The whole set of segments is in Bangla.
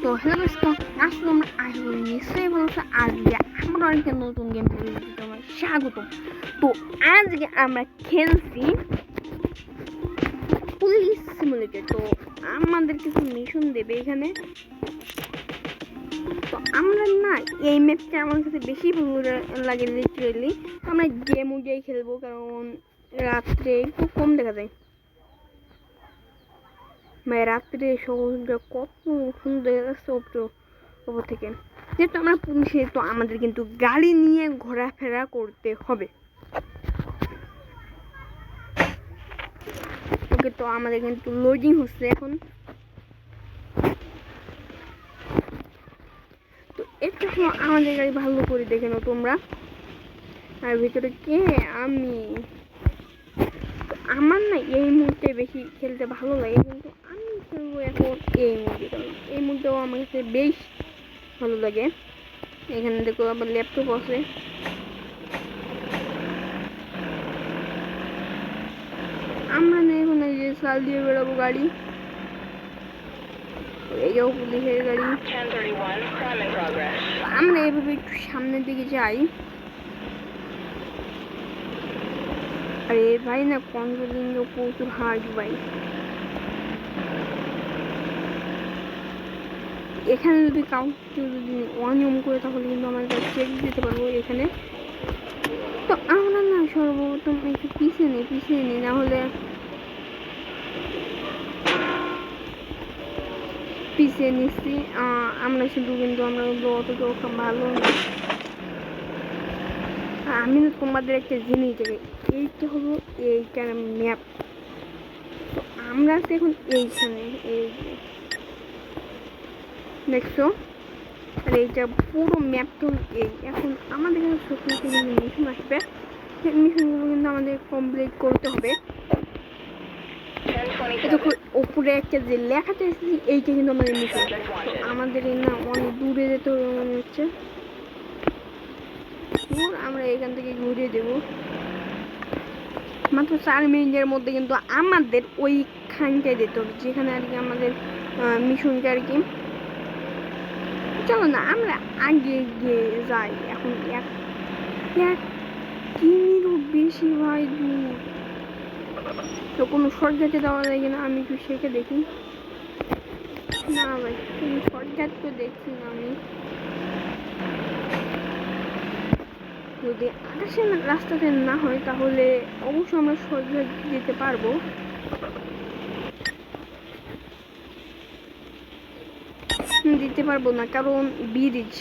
তো হ্যালো আসলে আমরা আসবো নিশ্চয়ই বলছে আজকে আমরা একটা নতুন গেম খেলতে তোমার স্বাগতম। তো আজকে আমরা খেলছি পুলিশ সিমুলেটর। তো আমাদের কিছু মিশন দেবে এখানে। তো আমরা না এই ম্যাপটা আমার কাছে বেশি ভালো লাগে লিটারেলি। আমরা গেম উঠেই খেলবো কারণ রাত্রে একটু কম দেখা যায়। মানে রাত্রে সমুদ্র কত সুন্দর যাচ্ছে ওপর থেকে। যেহেতু আমরা পুলিশে তো আমাদের কিন্তু গাড়ি নিয়ে ঘোরাফেরা করতে হবে। ওকে, তো আমাদের কিন্তু লোডিং হচ্ছে এখন। তো একটু আমাদের গাড়ি ভালো করে দেখে নাও তোমরা। আর ভিতরে কে? আমি। আমার না এই মুহূর্তে বেশি খেলতে ভালো লাগে, কিন্তু আমি খেলবো এখন এই মুহূর্তে, কারণ এই মুহূর্তেও আমার কাছে বেশ ভালো লাগে। এখানে দেখো আবার ল্যাপটপ আছে। আমরা না এখন এই যে সাল দিয়ে বেরোবো গাড়ি। এই যে পুলিশের গাড়ি। আমরা এভাবে একটু সামনের দিকে যাই। আরে ভাই না কন্ট্রোলিং প্রচুর হার্ড ভাই। এখানে যদি কাউকে যদি অনিয়ম করে তাহলে কিন্তু আমরা চেক দিতে পারবো এখানে। তো আমরা না সর্বপ্রথম একটু পিছিয়ে নিই, না হলে পিছিয়ে নিচ্ছি আমরা শুধু, কিন্তু আমরা অতটা ভালো না। আমি না তোমাদের একটা জিনিস দেখি, এইটা হলো এইটার ম্যাপ। তো আমরা এখন এইখানে এই দেখছো, আর এইটা পুরো ম্যাপটা এই। এখন আমাদের কাছে ছোট ছোট মিশন আসবে, সেই মিশনগুলো কিন্তু আমাদের কমপ্লিট করতে হবে। উপরে একটা যে লেখাটা এসেছে এইটা কিন্তু আমাদের মিশন। তো আমাদের না অনেক দূরে যেতে হবে মনে হচ্ছে। আমরা এখান থেকে ঘুরিয়ে দেবো মাত্র 4 মিনিটের মধ্যে। কিন্তু আমাদের ওইখানটায় যেতে হবে যেখানে আর কি আমাদের মিশনটা আর কি। চলো না আমরা আগে গিয়ে যাই। এখন এক কিমিরও বেশি ভাই দূর। তো কোনো শর্টকাটে দেওয়া যায় কিনা আমি একটু শেখে দেখি। না ভাই কোনো শর্টকাট তো দেখছি না আমি। যদি আকাশের রাস্তাতে না হয় তাহলে অবশ্যই আমরা শর্টকাট যেতে পারবো। দিতে পারবো না কারণ ব্রিজ,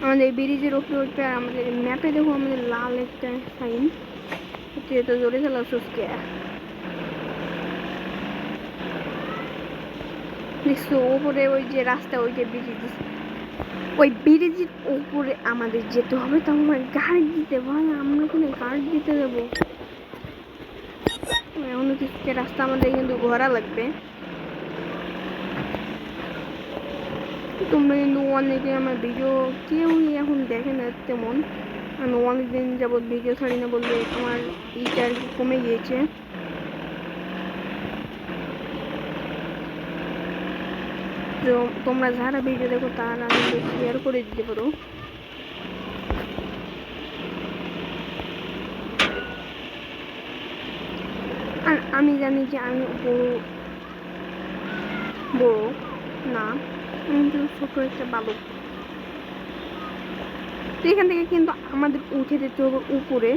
আমাদের ব্রিজের উপরে উঠবে। আর আমাদের ম্যাপে দেখো আমাদের লাল একটা সাইন। তো জোরে চালাচ্ছিস কে? দেখছো ওপরে ওই যে রাস্তা, ওই যে ব্রিজ, ওই ব্রিজের উপরে আমাদের যেতে হবে। তো আমার গার্ড দিতে ভাই, আমরা কোনো গার্ড দিতে দেবো? এখন রাস্তা আমাদের কিন্তু ঘোরা লাগবে। তোমরা কিন্তু অনেকে আমার ভিডিও কেউই এখন দেখে না তেমন। আমি অনেকদিন যাবৎ ভিডিও ছাড়ি না বললে আমার ইটা আর কি কমে গিয়েছে। তো তোমরা যারা ভিডিও দেখো তারা শেয়ার করে দিতে পারো। আর আমি জানি যে আমি বড় না, আমি কিন্তু ছোট একটা বালক। তো এখান থেকে কিন্তু আমাদের উঠে যেতে হবে উপরে।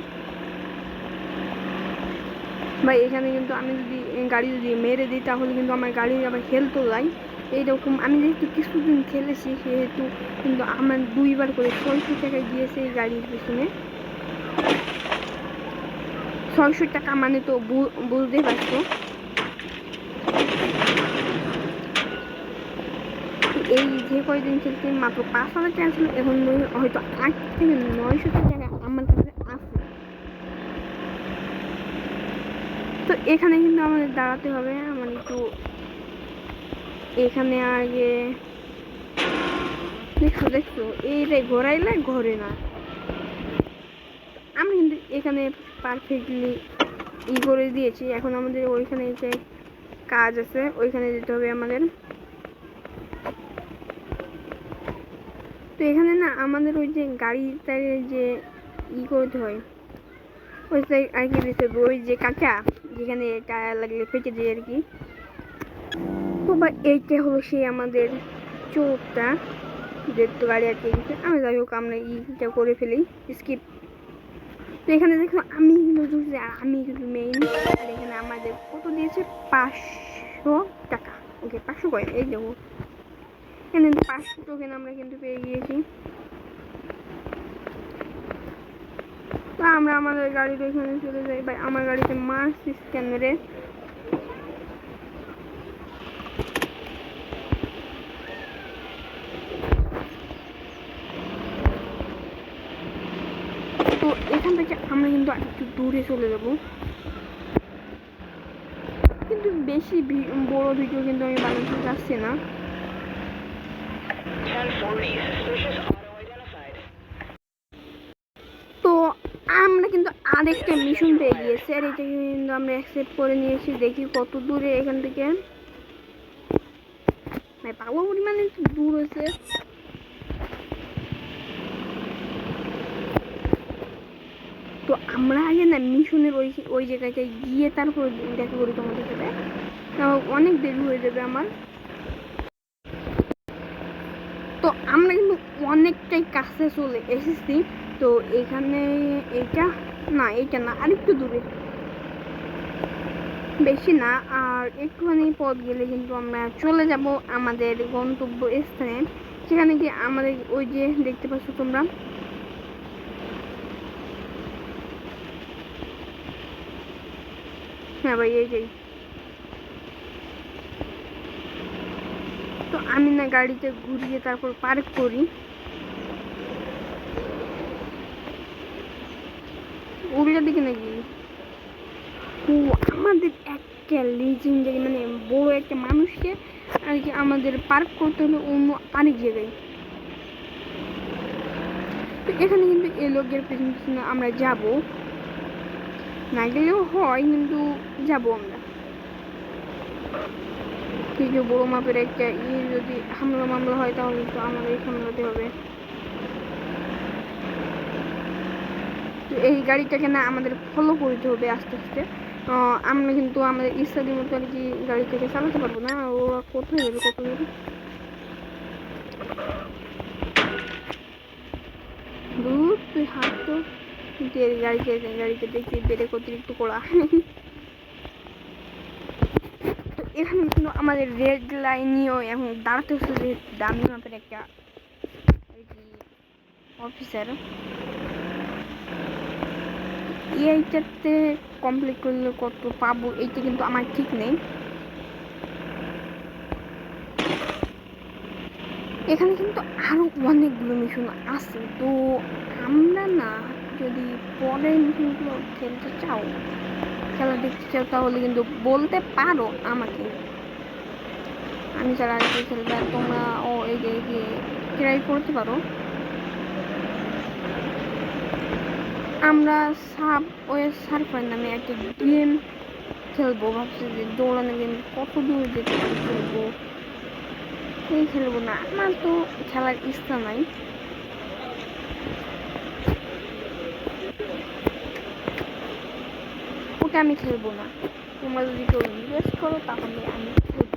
বা এখানে কিন্তু আমি যদি গাড়ি যদি মেরে দিই তাহলে কিন্তু আমার গাড়ি আবার হেলতে যায়। এইরকম আমি যেহেতু কিছুদিন খেলেছি সেহেতু কিন্তু আমার 2বার করে 600 টাকা গিয়েছে এই গাড়ির পিছনে। 600 টাকা মানে তো বুঝতে পারছো। এই যে কয়দিন খেলতে মাত্র 5,000 টাকা ছিল, এখন হয়তো 8 থেকে 900 টাকা আমার কাছে আছে। তো এখানে কিন্তু আমাদের দাঁড়াতে হবে। আমার একটু এখানে আগে দেখছো এইটাই ঘোরাইলে ঘরে না। আমি কিন্তু এখানে পারফেক্টলি করে দিয়েছি। এখন আমাদের ওইখানে যে কাজ আছে, ওইখানে যেতে হবে আমাদের। তো এখানে না আমাদের ওই যে গাড়িটার যে করতে হয়, ওইটাই আর কি দিতে হবে, ওই যে কাঁচা যেখানে টায়ার লাগলে ফেটে যায় আর কি। তো বা এইটা হলো সেই আমাদের চোরটা, যেহেতু গাড়ি আটকে গেছে। আমি যাই হোক আমরা ইটা করে ফেলি, স্কিপ। তো এখানে দেখো আমি কিন্তু ঢুকছি, আমি কিন্তু মেইন। আর এখানে আমাদের কত দিয়েছে, 500 টাকা। ওকে 500 কয়েন, এই দেখো এখানে 500 টোকেন আমরা কিন্তু পেয়ে গিয়েছি। তো আমরা আমাদের গাড়ির এখানে চলে যাই। ভাই আমার গাড়িতে মারছিস কেন রে? তো এখান থেকে আমরা কিন্তু একটু দূরে চলে যাব, কিন্তু বেশি বড় ভিডিও কিন্তু আমি বানাতে চাচ্ছি না। তো আমরা কিন্তু আরেকটা মিশন পেয়ে গিয়েছি, আর এটা কিন্তু আমরা অ্যাকসেপ্ট করে নিয়েছি। দেখি কত দূরে এখান থেকে। পাবো পরিমাণে দূর হয়েছে। তো আমরা আগে না মিশনের ওই জায়গাটায় গিয়ে তারপর দেখা করি তোমাদের সাথে, অনেক দেরি হয়ে যাবে আমার। তো আমরা কিন্তু অনেকটাই কাছে চলে এসেছি। তো এখানে এইটা না, আরেকটু দূরে, বেশি না, আর একটুখানি পথ গেলে কিন্তু আমরা চলে যাব আমাদের গন্তব্য স্থানে। সেখানে গিয়ে আমাদের ওই যে দেখতে পাচ্ছ তোমরা, হ্যাঁ ভাই এই। তো আমি না গাড়িতে ঘুরিয়ে তারপর পার্ক করি। উল্টা দিকে নাকি? ও আমাদের একটা লেজেন্ডারি মানে বড় একটা মানুষকে আর কি আমাদের পার্ক করতে হলো অন্য আরেক জায়গায়। তো এখানে কিন্তু এই লোকের পেছনে আমরা যাব, না গেলেও হয় কিন্তু যাব আমরা। কিছু বড় মাপের একটা যদি হামলা মামলা হয় তাহলে তো আমাদের সামলাতে হবে। তো এই গাড়িটাকে না আমাদের ফলো করতে হবে আস্তে আস্তে। আমরা কিন্তু আমাদের ইচ্ছাদের মতো আর কি গাড়িটাকে চালাতে পারবো না। ওরা কোথায় যাবে, কত যাবে দূর, তুই হাত তো গাড়িতে দেখছি ব্রেক অতিরিক্ত করা। তো এখানে কিন্তু আমাদের রেড লাইনেও এখন দাঁড়াতে হচ্ছে, যে দামি মাপের একটা আর কি অফিসার। এইটাতে কমপ্লিট করলে কত পাবো এইটা কিন্তু আমার ঠিক নেই। এখানে কিন্তু আরো অনেকগুলো মিশন আছে। তো আমরা না যদি পরের মিশনগুলো খেলতে চাও, খেলা দেখতে চাও, তাহলে কিন্তু বলতে পারো আমাকে, আমি যারা আর কি খেলবে তোমরা এই যে ট্রাই করতে পারো। আমরা সার্ফার নামে একটা গেম খেলবো, ভাবছি যে দৌড়ানো গেম, কত দূর যেতে পারি খেলবো। এই খেলবো না, আমার তো খেলার ইচ্ছা নাই। ওটা আমি খেলবো না। তোমরা যদি কেউ ইনভেস্ট করো তাহলে আমি খেলবো।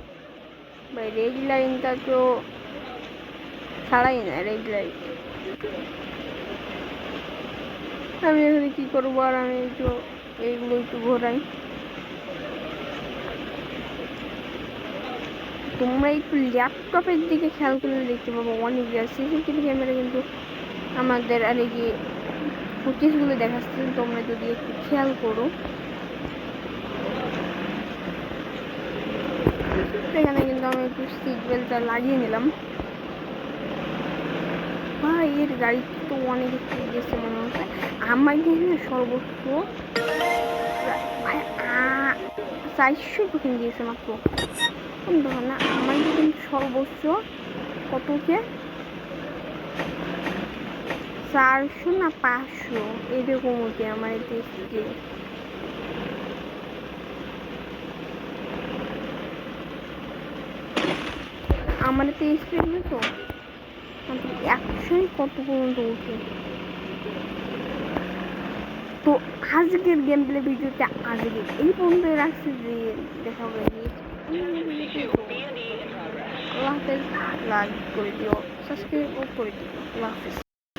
ভাই রেড লাইনটা তো ছাড়াই না, রেড লাইন আমি এখানে কি করবো। আর আমি একটু এইগুলো একটু ঘোরাই। তোমরা একটু ল্যাপটপের দিকে খেয়াল করলে দেখতে পাবো অনেক সিসিটিভি ক্যামেরা কিন্তু আমাদের আর এই যে ফুটেজগুলো দেখাচ্ছে, তোমরা যদি একটু খেয়াল করো। এখানে কিন্তু আমি একটু সিট বেল্টটা লাগিয়ে নিলাম। ভাই এর গাড়ি তো অনেক স্পিড গেছে মনে হচ্ছে। আমার কিন্তু সর্বোচ্চ 400 টোকেন দিয়েছে মাত্র। দেখো না আমার কিন্তু সর্বোচ্চ কত হচ্ছে, 400 না 500 এরকম হচ্ছে আমার এতে। আমার তো স্পিড নেই তো, একশোই কত পর্যন্ত উঠে। তো আজকের গেম প্লে ভিডিওটা আজকে এই পর্যন্ত রাখছি, যে দেখা হবে আল্লাহ হাফেজ। লাইক করে দিও, সাবস্ক্রাইব করে দিও। আল্লাহ হাফেজ।